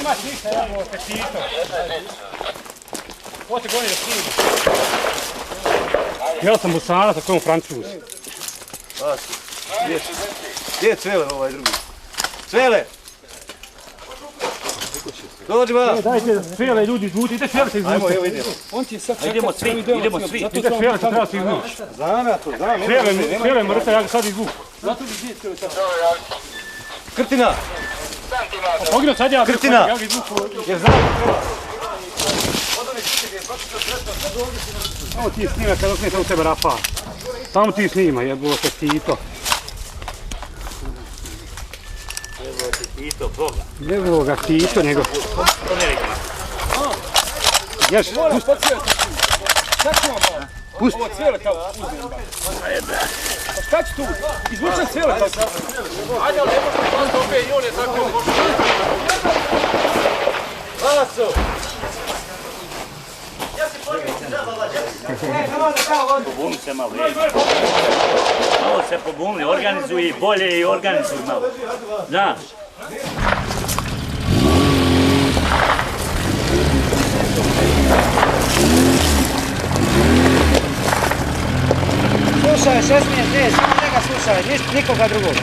imaš ništa, evo te Tito. Ko te goni da snima? Ja sam Bosanac, a to je Francuz. Gdje je Cvele ovaj drugi? Cvele! Dođi ba! Dajte Cvele, ljudi izvuči, ideš Cvele se izvuči. Ajmo, evo idemo. Idemo svi. Ideš Cvele se treba se izvuči. Znam ja to, znam. Cvele mrta, ja ga sad izvuku. Krtina! Poginu sad ja Krtina! ga izvuku. Jer znam Samo ti snima kada snima u tebe rapa. Samo ti snima, jebilo se Tito. Tito, Boga. Jebilo ga Tito, nego. Ješ, Moraš pocijeti. Sad ću vam ba. Ovo cijele kao uzmem ba. Pa šta ću tu? Izvučem cijele kao. Ajde, ali nemaš da vas dobe i on je tako možda. Laso! Pobuni se malo. Malo se pobuni, organizuj i bolje i organizuj malo. Znaš? Slušaj, 16 dne, samo njega slušaj, nikoga drugog.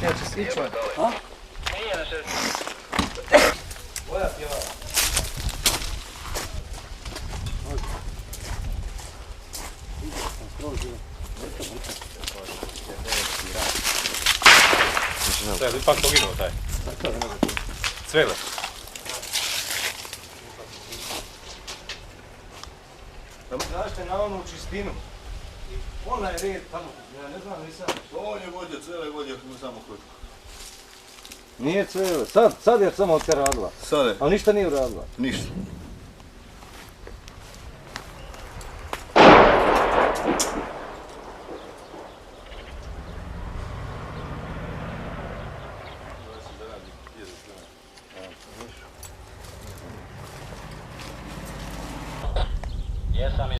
Neće svi čovjek. Taj je ipak poginuo taj. Cvele. Da mi kažete na onu čistinu. Ona je red tamo, ja ne znam, nisam. On je vodio, Cvele vodio samo kručku. Nije Cvele, sad je samo od te radila. Sad je, Ali ništa nije uradila. ništa.